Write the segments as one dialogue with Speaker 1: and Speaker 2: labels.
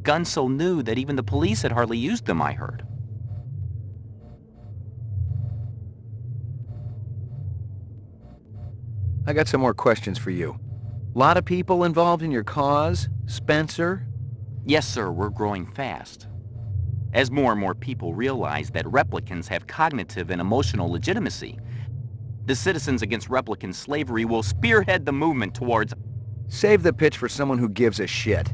Speaker 1: Guns so new that even the police had hardly used them, I heard.
Speaker 2: I got some more questions for you. Lot of people involved in your cause, Spencer?
Speaker 1: Yes, sir, we're growing fast. As more and more people realize that replicants have cognitive and emotional legitimacy, the Citizens Against Replicant Slavery will spearhead the movement towards...
Speaker 2: Save the pitch for someone who gives a shit.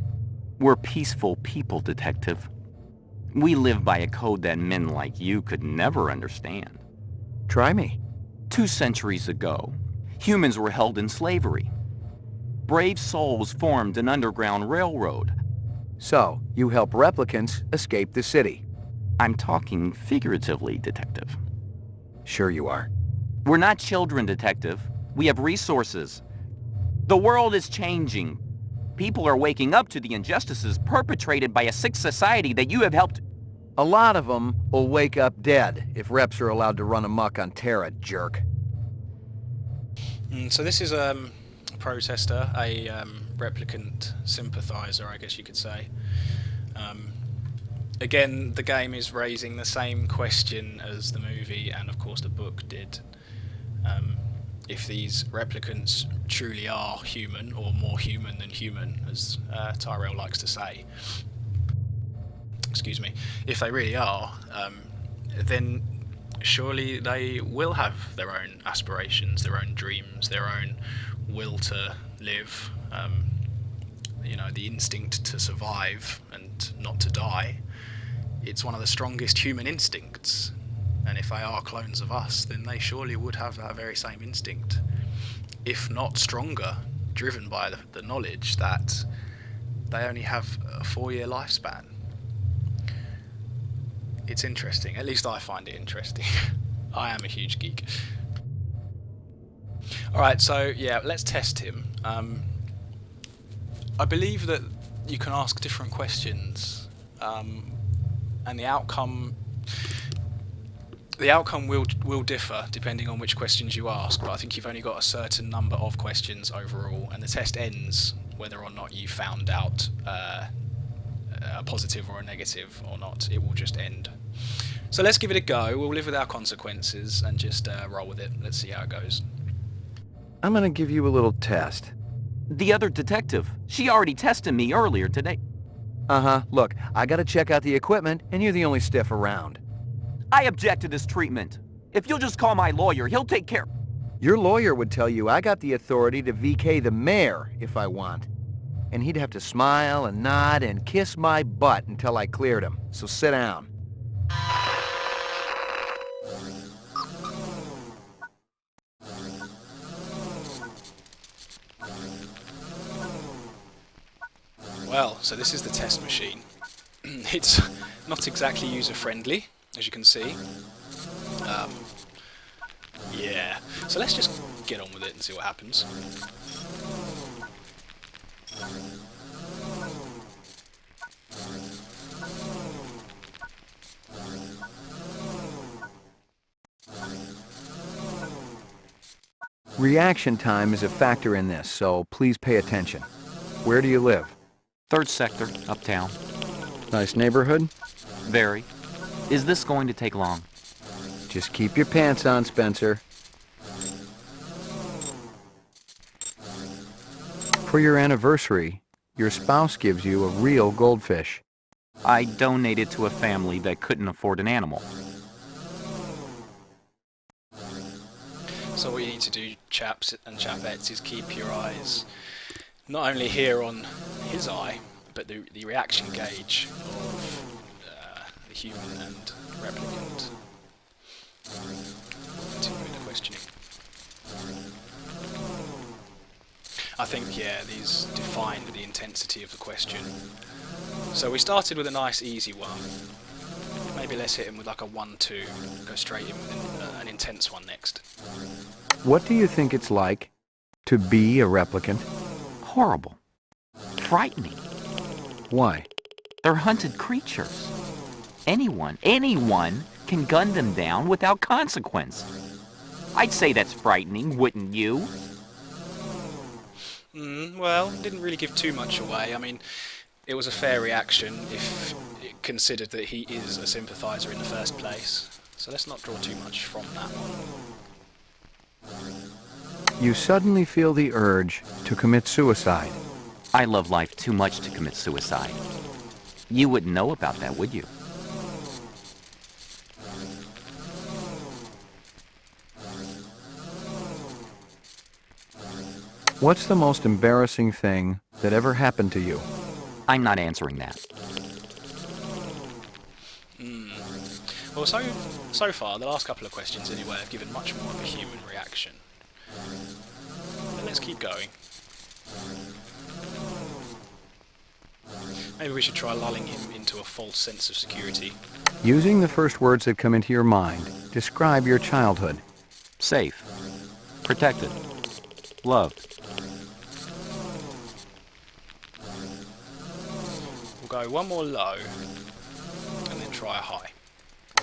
Speaker 1: We're peaceful people, Detective. We live by a code that men like you could never understand.
Speaker 2: Try me.
Speaker 1: 2 centuries ago, humans were held in slavery. Brave souls formed an underground railroad.
Speaker 2: So, you help replicants escape the city.
Speaker 1: I'm talking figuratively, Detective.
Speaker 2: Sure you are.
Speaker 1: We're not children, Detective. We have resources. The world is changing. People are waking up to the injustices perpetrated by a sick society that you have helped...
Speaker 2: A lot of them will wake up dead if reps are allowed to run amok on Terra, jerk.
Speaker 3: So this is a protester, a replicant sympathizer, I guess you could say. Again, the game is raising the same question as the movie and of course the book did. If these replicants truly are human, or more human than human, as Tyrell likes to say. Excuse me. If they really are, then surely they will have their own aspirations, their own dreams, their own will to live, you know, the instinct to survive and not to die. It's one of the strongest human instincts, and if they are clones of us, then they surely would have that very same instinct, if not stronger, driven by the knowledge that they only have a 4-year lifespan. It's interesting, at least I find it interesting. I am a huge geek. Alright, so yeah, let's test him. I believe that you can ask different questions, and the outcome will differ depending on which questions you ask, but I think you've only got a certain number of questions overall, and the test ends whether or not you found out a positive or a negative or not. It will just end. So let's give it a go. We'll live with our consequences and just roll with it. Let's see how it goes.
Speaker 2: I'm gonna give you a little test.
Speaker 1: The other detective, she already tested me earlier today.
Speaker 2: Uh-huh. Look, I gotta check out the equipment, and you're the only stiff around.
Speaker 1: I object to this treatment. If you'll just call my lawyer, he'll take care...
Speaker 2: Your lawyer would tell you I got the authority to VK the mayor if I want. And he'd have to smile and nod and kiss my butt until I cleared him. So sit down.
Speaker 3: Well, so this is the test machine. It's not exactly user-friendly, as you can see. Yeah, so let's just get on with it and see what happens.
Speaker 2: Reaction time is a factor in this, so please pay attention. Where do you live?
Speaker 1: 3rd sector, uptown.
Speaker 2: Nice neighborhood?
Speaker 1: Very. Is this going to take long?
Speaker 2: Just keep your pants on, Spencer. For your anniversary, your spouse gives you a real goldfish.
Speaker 1: I donated to a family that couldn't afford an animal.
Speaker 3: So what you need to do, chaps and chapettes, is keep your eyes not only here on his eye, but the reaction gauge of the human and replicant. Continuing the questioning. I think, yeah, these define the intensity of the question. So we started with a nice easy one. Maybe let's hit him with like a 1-2, go straight in with an intense one next.
Speaker 2: What do you think it's like to be a replicant?
Speaker 1: Horrible. Frightening.
Speaker 2: Why?
Speaker 1: They're hunted creatures. Anyone can gun them down without consequence. I'd say that's frightening, wouldn't you?
Speaker 3: Well, didn't really give too much away. I mean, it was a fair reaction if it considered that he is a sympathiser in the first place. So let's not draw too much from that one.
Speaker 2: You suddenly feel the urge to commit suicide.
Speaker 1: I love life too much to commit suicide. You wouldn't know about that, would you?
Speaker 2: What's the most embarrassing thing that ever happened to you?
Speaker 1: I'm not answering that.
Speaker 3: Well, so far, the last couple of questions anyway have given much more of a human reaction. But let's keep going. Maybe we should try lulling him into a false sense of security.
Speaker 2: Using the first words that come into your mind, describe your childhood.
Speaker 1: Safe. Protected. Loved.
Speaker 3: We'll go one more low, and then try a high.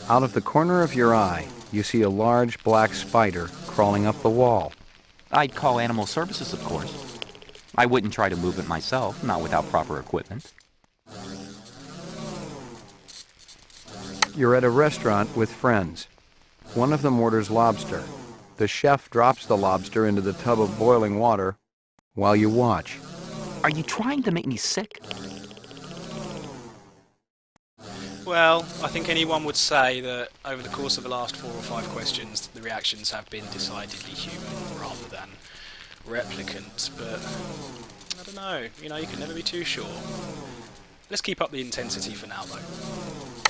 Speaker 2: Out of the corner of your eye, you see a large black spider crawling up the wall.
Speaker 1: I'd call animal services, of course. I wouldn't try to move it myself, not without proper equipment.
Speaker 2: You're at a restaurant with friends. One of them orders lobster. The chef drops the lobster into the tub of boiling water while you watch.
Speaker 1: Are you trying to make me sick?
Speaker 3: Well, I think anyone would say that over the course of the last 4 or 5 questions, the reactions have been decidedly human rather than replicant, but I don't know, you can never be too sure. Let's keep up the intensity for now, though.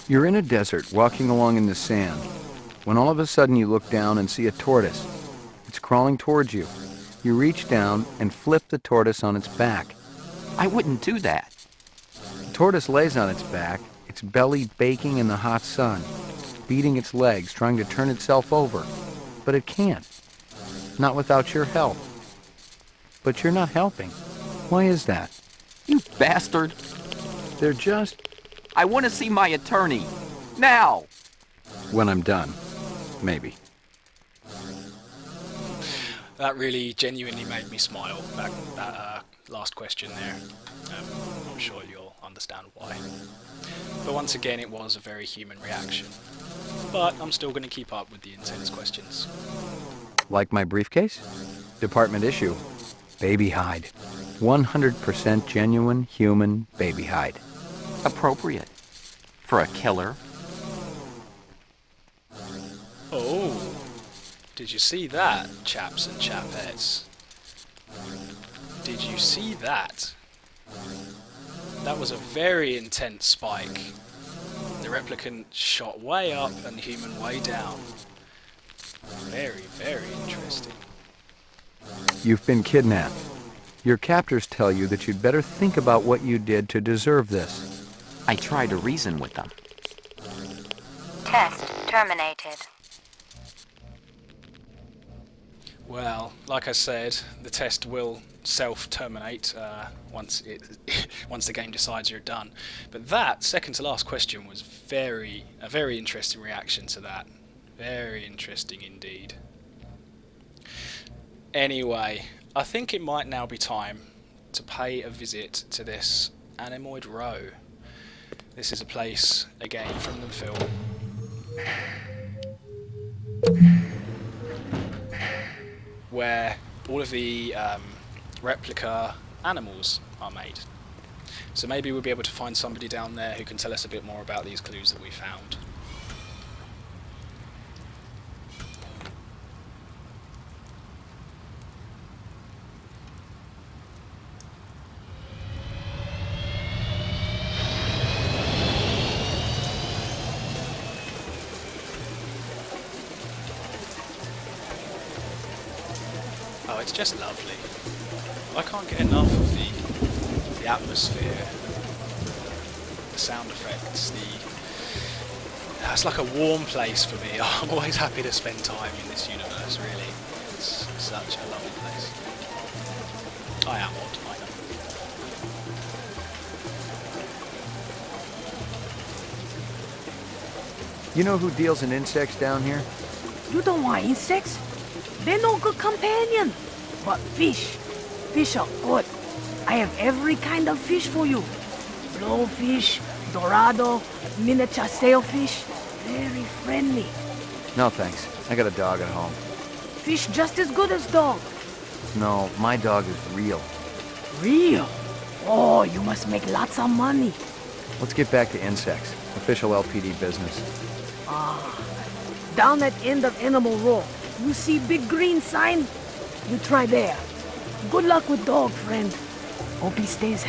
Speaker 2: You're in a desert walking along in the sand when all of a sudden you look down and see a tortoise. It's crawling towards you. You reach down and flip the tortoise on its back.
Speaker 1: I wouldn't do that.
Speaker 2: The tortoise lays on its back, its belly baking in the hot sun, beating its legs, trying to turn itself over. But it can't. Not without your help. But you're not helping. Why is that?
Speaker 1: You bastard!
Speaker 2: They're just...
Speaker 1: I want to see my attorney! Now!
Speaker 2: When I'm done. Maybe.
Speaker 3: That really genuinely made me smile, that last question there. I'm sure you'll understand why. But once again, it was a very human reaction. But I'm still going to keep up with the intense questions.
Speaker 2: Like my briefcase? Department issue. Baby hide. 100% genuine human baby hide.
Speaker 1: Appropriate. For a killer.
Speaker 3: Oh, did you see that, chaps and chapettes? Did you see that? That was a very intense spike. The replicant shot way up and the human way down. Very, very interesting.
Speaker 2: You've been kidnapped. Your captors tell you that you'd better think about what you did to deserve this.
Speaker 1: I tried to reason with them.
Speaker 4: Test terminated.
Speaker 3: Well, like I said, the test will self-terminate once the game decides you're done. But that second to last question was a very interesting reaction to that. Very interesting indeed. Anyway, I think it might now be time to pay a visit to this Anemoid Row. This is a place, again, from the film. Where all of the replica animals are made. So maybe we'll be able to find somebody down there who can tell us a bit more about these clues that we found. Oh, it's just lovely. I can't get enough of the atmosphere, the sound effects, it's like a warm place for me. I'm always happy to spend time in this universe, really. It's such a lovely place. I am odd, I know.
Speaker 2: You know who deals in insects down here?
Speaker 5: You don't want insects? They're no good companion. But fish are good. I have every kind of fish for you. Blowfish, dorado, miniature sailfish. Very friendly.
Speaker 2: No thanks. I got a dog at home.
Speaker 5: Fish just as good as dog.
Speaker 2: No, my dog is real.
Speaker 5: Real? Oh, you must make lots of money.
Speaker 2: Let's get back to insects. Official LPD business.
Speaker 5: Down at end of Animal Row, you see big green sign? You try there. Good luck with dog, friend. Hope he stays